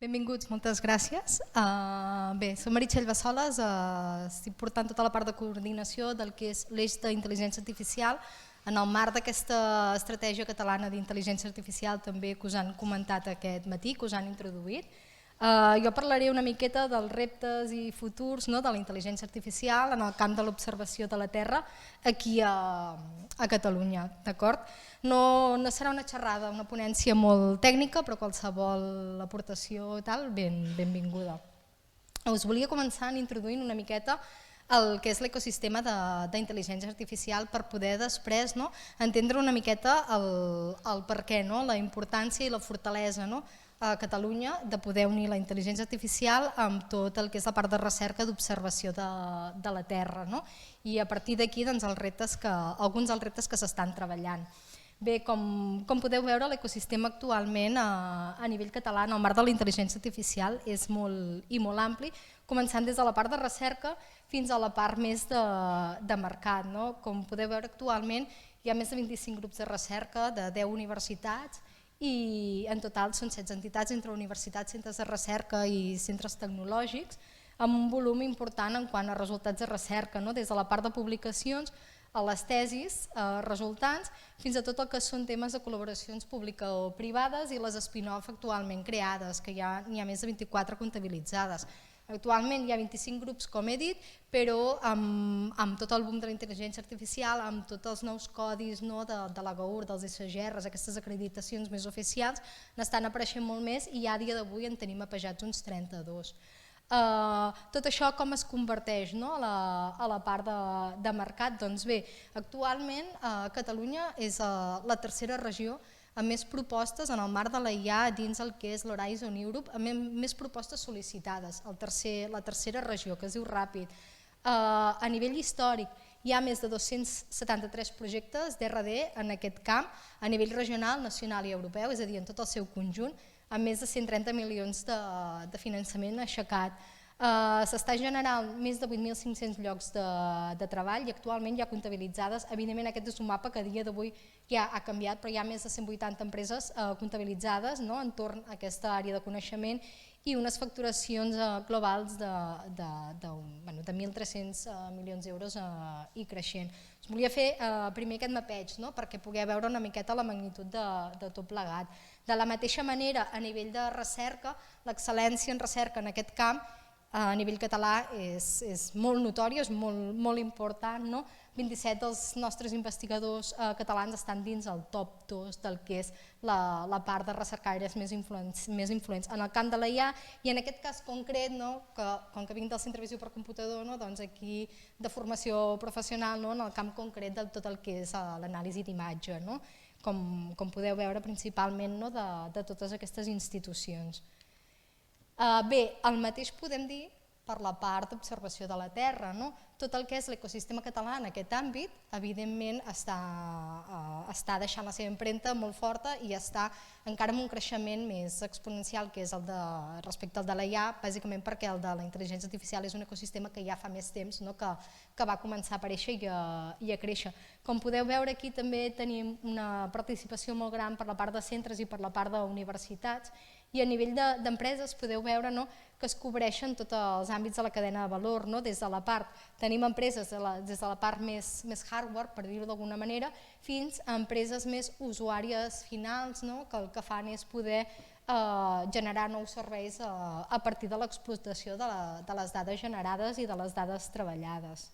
Benvinguts, moltes gràcies. Bé, soc Meritxell Bassoles, estic portant tota la part de coordinació del que és l'eix d'intel·ligència artificial en el marc d'aquesta estratègia catalana d'intel·ligència artificial també que us han comentat aquest matí, que us han introduït. Jo parlaré una miqueta dels reptes i futurs de la intel·ligència artificial en el camp de l'observació de la Terra aquí a Catalunya. No serà una xerrada, una ponència molt tècnica, però qualsevol aportació benvinguda. Us volia començar introduint una miqueta el que és l'ecosistema d'intel·ligència artificial per poder després entendre una miqueta el per què, la importància i la fortalesa a Catalunya de poder unir la intel·ligència artificial amb tot el que és la part de recerca d'observació de la Terra i a partir d'aquí alguns dels reptes que s'estan treballant. Bé, com podeu veure, l'ecosistema actualment a nivell català en el marc de la intel·ligència artificial és molt ampli, començant des de la part de recerca fins a la part més de mercat. Com podeu veure, actualment hi ha més de 25 grups de recerca de 10 universitats i en total són 16 entitats entre universitats, centres de recerca i centres tecnològics, amb un volum important en quant a resultats de recerca, des de la part de publicacions a les tesis resultants, fins a tot el que són temes de col·laboracions públiques o privades i les spin-off actualment creades, que n'hi ha més de 24 comptabilitzades. Actualment hi ha 25 grups, com he dit, però amb tot el boom de la intel·ligència artificial, amb tots els nous codis de la GAUR, dels SGRs, aquestes acreditacions més oficials, n'estan apareixent molt més i a dia d'avui en tenim apejats uns 32. Tot això com es converteix a la part de mercat? Doncs bé, actualment Catalunya és la tercera regió amb més propostes en el marc de la IA dins el que és l'Horizon Europe, amb més propostes sol·licitades, la tercera regió, que es diu Ràpid. A nivell històric hi ha més de 273 projectes d'R&D en aquest camp, a nivell regional, nacional i europeu, és a dir, en tot el seu conjunt, amb més de 130 milions de finançament aixecat. S'està generant més de 8.500 llocs de treball i actualment hi ha comptabilitzades, evidentment aquest és un mapa que a dia d'avui ja ha canviat, però hi ha més de 180 empreses comptabilitzades entorn a aquesta àrea de coneixement i unes facturacions globals de 1.300 milions d'euros i creixent. Us volia fer primer aquest mapeig perquè pugueu veure una miqueta la magnitud de tot plegat. De la mateixa manera, a nivell de recerca, l'excel·lència en recerca en aquest camp a nivell català és molt notòria, és molt important. 27 dels nostres investigadors catalans estan dins el top 2 del que és la part de recercaires més influents en el camp de la IA i en aquest cas concret, com que vinc del Centre Visió per Computador, doncs aquí de formació professional en el camp concret de tot el que és l'anàlisi d'imatge, com podeu veure principalment de totes aquestes institucions. Bé, el mateix podem dir per la part d'observació de la Terra. Tot el que és l'ecosistema català en aquest àmbit, evidentment, està deixant la seva empremta molt forta i està encara amb un creixement més exponencial que és el respecte al de la IA, bàsicament perquè el de la intel·ligència artificial és un ecosistema que ja fa més temps que va començar a aparèixer i a créixer. Com podeu veure, aquí també tenim una participació molt gran per la part de centres i per la part d'universitats i a nivell d'empreses podeu veure que es cobreixen tots els àmbits de la cadena de valor, des de la part, tenim empreses des de la part més hardware, per dir-ho d'alguna manera, fins a empreses més usuàries finals, que el que fan és poder generar nous serveis a partir de l'explotació de les dades generades i de les dades treballades.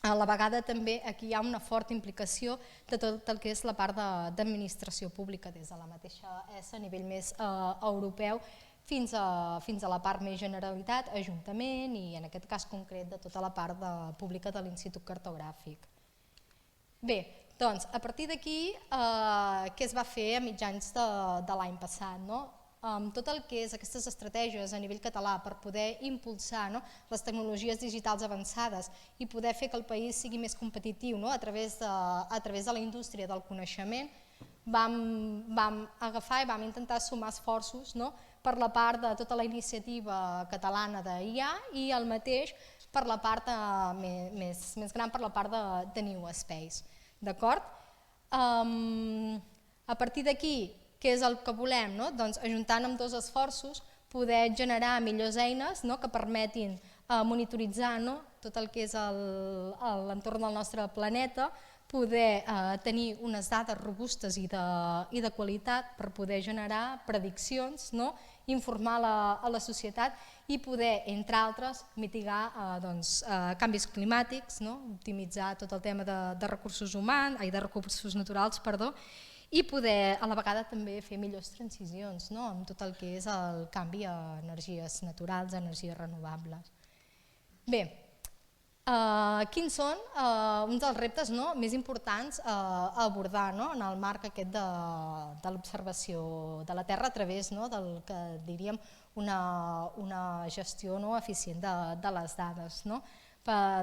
A la vegada també aquí hi ha una forta implicació de tot el que és la part d'administració pública, des de la mateixa ESA a nivell més europeu fins a la part més Generalitat, Ajuntament i en aquest cas concret de tota la part pública de l'Institut Cartogràfic. Bé, doncs a partir d'aquí què es va fer a mitjans de l'any passat? Amb tot el que és aquestes estratègies a nivell català per poder impulsar les tecnologies digitals avançades i poder fer que el país sigui més competitiu a través de la indústria del coneixement, vam agafar i vam intentar sumar esforços per la part de tota la iniciativa catalana d'IA i el mateix per la part més gran, per la part de New Space. A partir d'aquí Què és el que volem? Doncs ajuntant amb dos esforços poder generar millors eines que permetin monitoritzar tot el que és l'entorn del nostre planeta, poder tenir unes dades robustes i de qualitat per poder generar prediccions, informar a la societat i poder, entre altres, mitigar canvis climàtics, optimitzar tot el tema de recursos humans, de recursos naturals, i poder a la vegada també fer millors transicions amb tot el que és el canvi a energies naturals, a energies renovables. Bé, quins són uns dels reptes més importants a abordar en el marc aquest de l'observació de la Terra a través del que diríem una gestió eficient de les dades.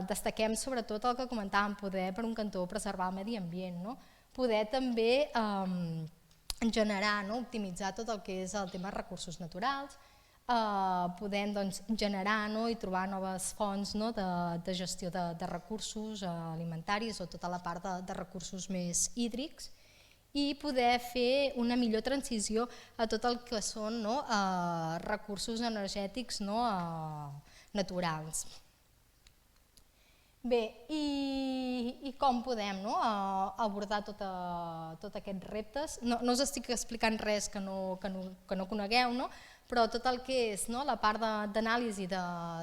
Destaquem sobretot el que comentàvem, poder per un cantó preservar el medi ambient, poder també generar, optimitzar tot el que és el tema de recursos naturals, podem generar i trobar noves fonts de gestió de recursos alimentaris o tota la part de recursos més hídrics i poder fer una millor transició a tot el que són recursos energètics naturals. Bé, i com podem abordar tots aquests reptes? No us estic explicant res que no conegueu, però tot el que és la part d'anàlisi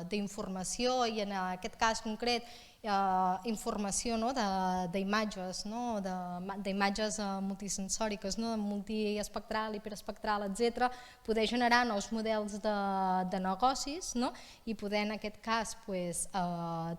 d'informació i en aquest cas concret informació d'imatges, d'imatges multisensòriques, multiespectral, hiperespectral, etc., poder generar nous models de negocis i poder en aquest cas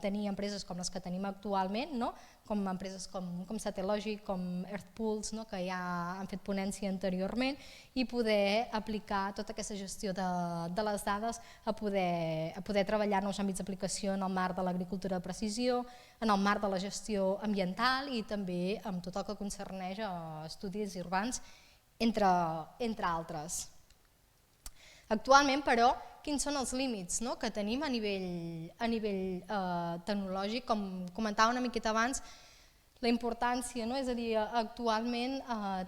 tenir empreses com les que tenim actualment, com empreses com Satellogic, com Earthpulse, que ja han fet ponència anteriorment, i poder aplicar tota aquesta gestió de les dades a poder treballar en nous àmbits d'aplicació en el marc de l'agricultura de precisió, en el marc de la gestió ambiental i també amb tot el que concerneix a estudis urbans, entre altres. Actualment, però, quins són els límits que tenim a nivell tecnològic? Com comentava una miqueta abans, la importància, és a dir, actualment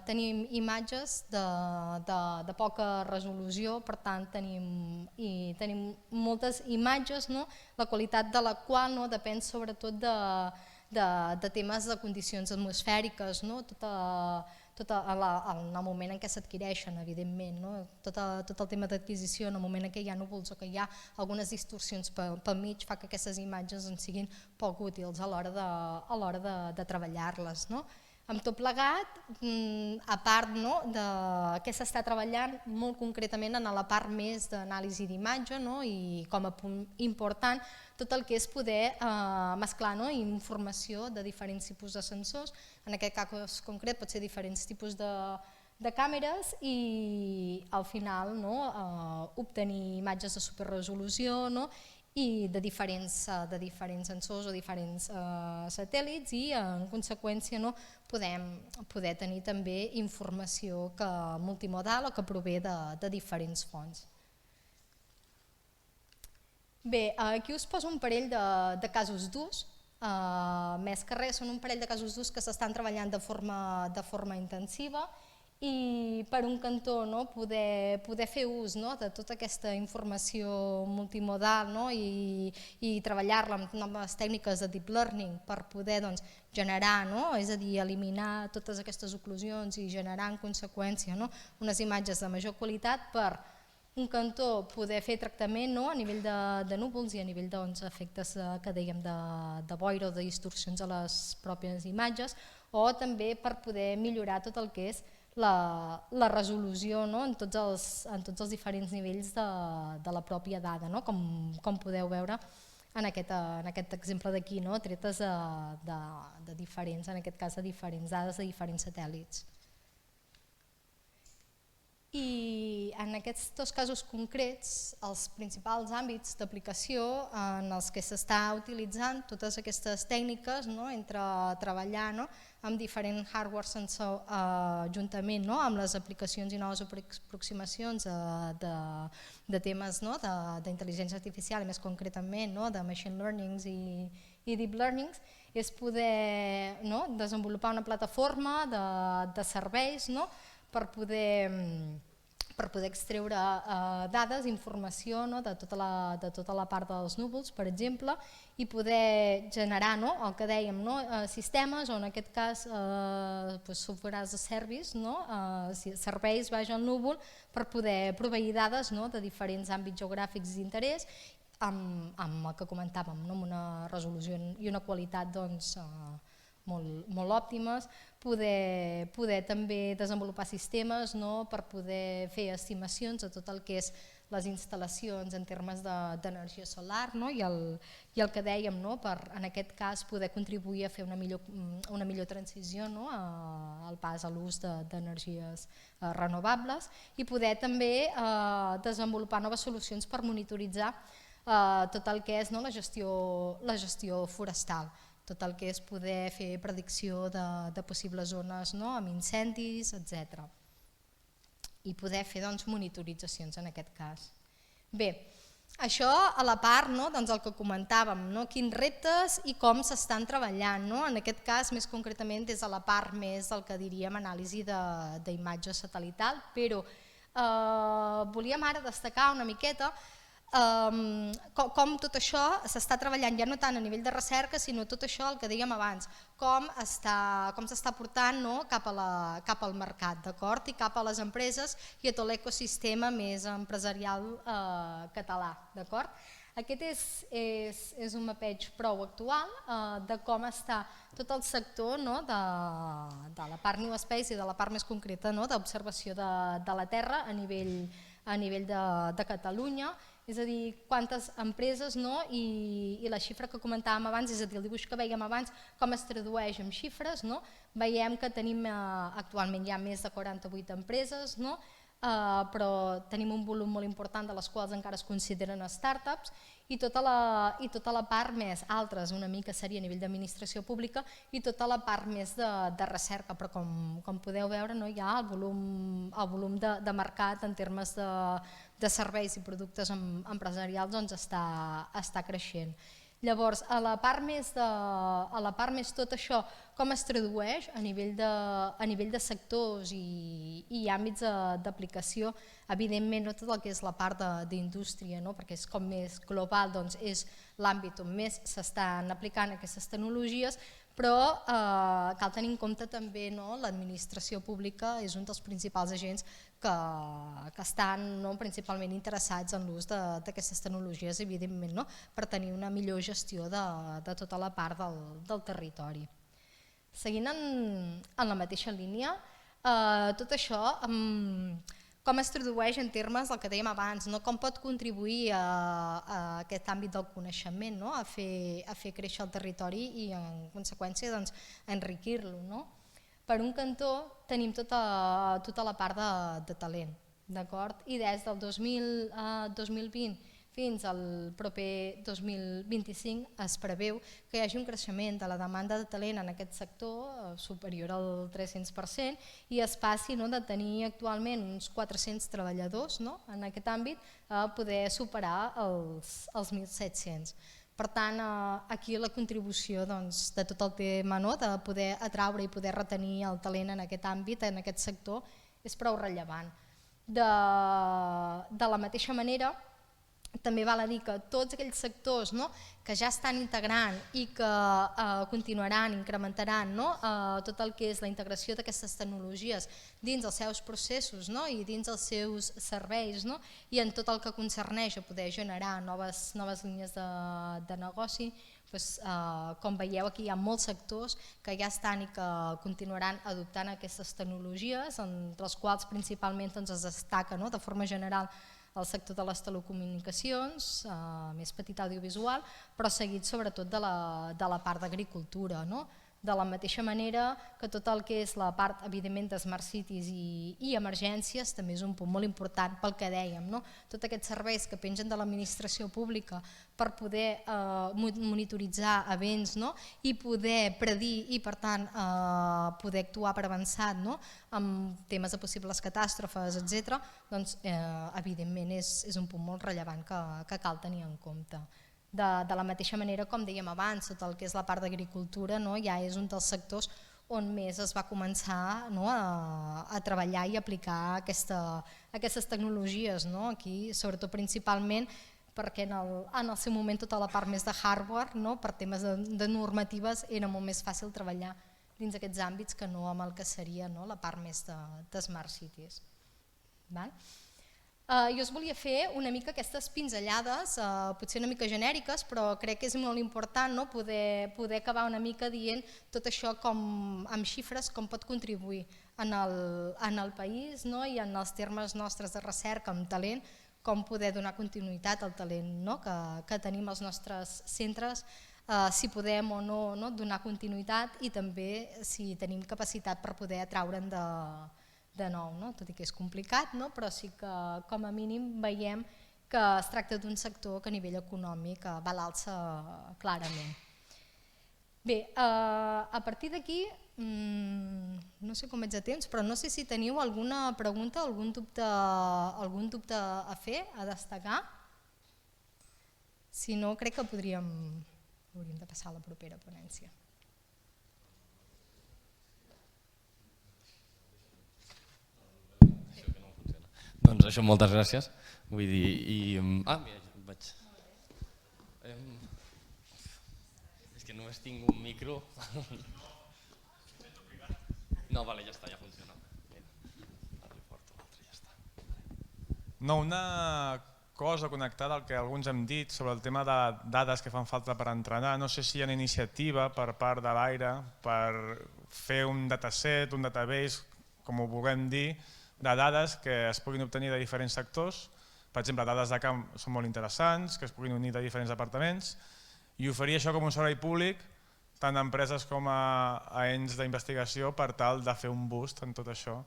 tenim imatges de poca resolució, per tant tenim moltes imatges, la qualitat de la qual depèn sobretot de temes de condicions atmosfèriques, tot en el moment en què s'adquireixen, evidentment, tot el tema d'adquisició, en el moment en què hi ha núvols o que hi ha algunes distorsions pel mig fa que aquestes imatges ens siguin poc útils a l'hora de treballar-les. Amb tot plegat, a part de què s'està treballant molt concretament en la part més d'anàlisi d'imatge i com a punt important tot el que és poder mesclar informació de diferents tipus de sensors, en aquest cas concret pot ser diferents tipus de càmeres i al final obtenir imatges de superresolució i de diferents sensors o diferents satèl·lits i en conseqüència poder tenir també informació multimodal o que prové de diferents fonts. Bé, aquí us poso un parell de casos d'ús, més que res són un parell de casos d'ús que s'estan treballant de forma intensiva i per un cantó poder fer ús de tota aquesta informació multimodal i treballar-la amb noves tècniques de deep learning per poder generar, és a dir, eliminar totes aquestes oclusions i generar en conseqüència unes imatges de major qualitat per un cantó poder fer tractament a nivell de núvols i a nivell d'efectes que dèiem de boira o de distorsions a les pròpies imatges o també per poder millorar tot el que és la resolució en tots els diferents nivells de la pròpia dada, com podeu veure en aquest exemple d'aquí, tretes de diferents, en aquest cas de diferents dades de diferents satèl·lits. I en aquests dos casos concrets, els principals àmbits d'aplicació en els que s'està utilitzant totes aquestes tècniques entre treballar amb diferent hardware sensor juntament amb les aplicacions i noves aproximacions de temes d'intel·ligència artificial, més concretament de machine learnings i deep learnings, és poder desenvolupar una plataforma de serveis per poder extreure dades, informació de tota la part dels núvols, per exemple, i poder generar el que dèiem, sistemes o en aquest cas software as a service, serveis al núvol per poder proveir dades de diferents àmbits geogràfics d'interès amb el que comentàvem, amb una resolució i una qualitat molt òptimes, poder també desenvolupar sistemes per poder fer estimacions de tot el que és les instal·lacions en termes d'energia solar i el que dèiem, per en aquest cas poder contribuir a fer una millor transició al pas a l'ús d'energies renovables i poder també desenvolupar noves solucions per monitoritzar tot el que és la gestió forestal, tot el que és poder fer predicció de possibles zones amb incendis, etc. I poder fer monitoritzacions en aquest cas. Bé, això a la part el que comentàvem, quins reptes i com s'estan treballant, en aquest cas més concretament des de la part més del que diríem anàlisi d'imatge satelital, però volíem ara destacar una miqueta com tot això s'està treballant ja no tant a nivell de recerca, sinó tot això el que dèiem abans, com s'està portant cap al mercat i cap a les empreses i a tot l'ecosistema més empresarial català. Aquest és un mapeig prou actual de com està tot el sector de la part New Space i de la part més concreta d'observació de la Terra a nivell de Catalunya, és a dir, quantes empreses i la xifra que comentàvem abans, és a dir, el dibuix que vèiem abans, com es tradueix en xifres, veiem que tenim actualment ja més de 48 empreses, però tenim un volum molt important de les quals encara es consideren startups i tota la part més altres una mica seria a nivell d'administració pública i tota la part més de recerca, però com podeu veure hi ha el volum de mercat en termes de serveis i productes empresarials està creixent. Llavors, a la part més tot això, com es tradueix a nivell de sectors i àmbits d'aplicació, evidentment no tot el que és la part d'indústria, perquè és com més global, és l'àmbit on més s'estan aplicant aquestes tecnologies, però cal tenir en compte també l'administració pública és un dels principals agents que estan principalment interessats en l'ús d'aquestes tecnologies, evidentment, per tenir una millor gestió de tota la part del territori. Seguint en la mateixa línia, tot això com es tradueix en termes del que dèiem abans, com pot contribuir a aquest àmbit del coneixement, a fer créixer el territori i en conseqüència a enriquir-lo. Per un cantó tenim tota la part de talent, i des del 2020 fins al proper 2025 es preveu que hi hagi un creixement de la demanda de talent en aquest sector superior al 300% i es passi de tenir actualment uns 400 treballadors en aquest àmbit a poder superar els 1.700. Per tant, aquí la contribució de tot el tema de poder atraure i poder retenir el talent en aquest àmbit, en aquest sector, és prou rellevant. De la mateixa manera, també val a dir que tots aquells sectors que ja estan integrant i que continuaran, incrementaran tot el que és la integració d'aquestes tecnologies dins els seus processos i dins els seus serveis i en tot el que concerneix a poder generar noves línies de negoci, com veieu aquí hi ha molts sectors que ja estan i que continuaran adoptant aquestes tecnologies, entre els quals principalment es destaca de forma general el sector de les telecomunicacions, més petit audiovisual, però seguit sobretot de la part d'agricultura. De la mateixa manera que tot el que és la part, evidentment, de Smart Cities i emergències també és un punt molt important pel que dèiem. Tots aquests serveis que pengen de l'administració pública per poder monitoritzar events i poder predir i, per tant, poder actuar per avançat en temes de possibles catàstrofes, etc., doncs, evidentment, és un punt molt rellevant que cal tenir en compte. De la mateixa manera, com dèiem abans, tot el que és la part d'agricultura ja és un dels sectors on més es va començar a treballar i aplicar aquestes tecnologies. Aquí, sobretot principalment, perquè en el seu moment tota la part més de hardware, per temes de normatives, era molt més fàcil treballar dins aquests àmbits que no amb el que seria la part més de Smart Cities. Jo us volia fer una mica aquestes pinzellades, potser una mica genèriques, però crec que és molt important poder acabar una mica dient tot això amb xifres, com pot contribuir en el país i en els termes nostres de recerca amb talent, com poder donar continuïtat al talent que tenim als nostres centres, si podem o no donar continuïtat i també si tenim capacitat per poder atraure'n de nou, tot i que és complicat, però sí que com a mínim veiem que es tracta d'un sector que a nivell econòmic va a l'alça clarament. Bé, a partir d'aquí, no sé com veig de temps, però no sé si teniu alguna pregunta, algun dubte a fer, a destacar. Si no, crec que hauríem de passar a la propera ponència. Doncs això, moltes gràcies. Vull dir, mira, vaig... És que només tinc un micro. No, vale, ja està, ja funciona. No, una cosa connectada al que alguns hem dit sobre el tema de dades que fan falta per entrenar. No sé si hi ha una iniciativa per part de l'AIRE per fer un dataset, un database, com ho vulguem dir, de dades que es puguin obtenir de diferents sectors. Per exemple, dades de camp són molt interessants, que es puguin unir de diferents departaments, i oferir això com un servei públic tant a empreses com a ens d'investigació per tal de fer un boost en tot això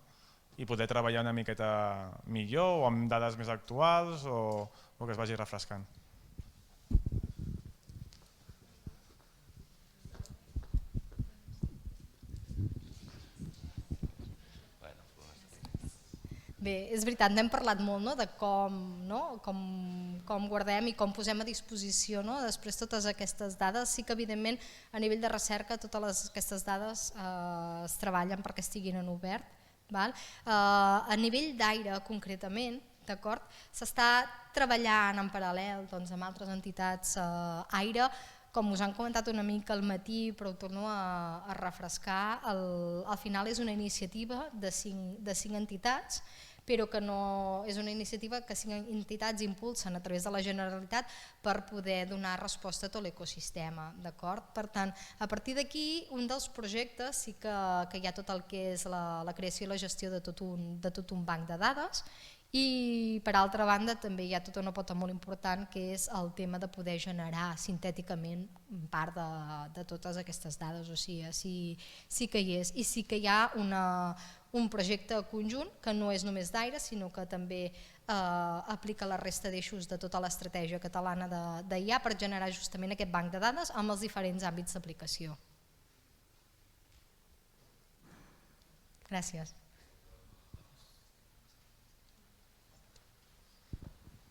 i poder treballar una miqueta millor o amb dades més actuals o que es vagi refrescant. Bé, és veritat, n'hem parlat molt de com guardem i com posem a disposició després totes aquestes dades. Sí que evidentment a nivell de recerca totes aquestes dades es treballen perquè estiguin en obert. A nivell d'AIRE concretament, s'està treballant en paral·lel amb altres entitats AIRE. Com us han comentat una mica al matí, però ho torno a refrescar, al final és una iniciativa de 5 entitats, però que no és una iniciativa que 5 entitats impulsen a través de la Generalitat per poder donar resposta a tot l'ecosistema. Per tant, a partir d'aquí, un dels projectes sí que hi ha tot el que és la creació i la gestió de tot un banc de dades, i per altra banda també hi ha tota una pota molt important que és el tema de poder generar sintèticament part de totes aquestes dades. O sigui, sí que hi és, i sí que hi ha un projecte conjunt que no és només d'AIRE, sinó que també aplica la resta d'eixos de tota l'estratègia catalana d'IA per generar justament aquest banc de dades amb els diferents àmbits d'aplicació. Gràcies.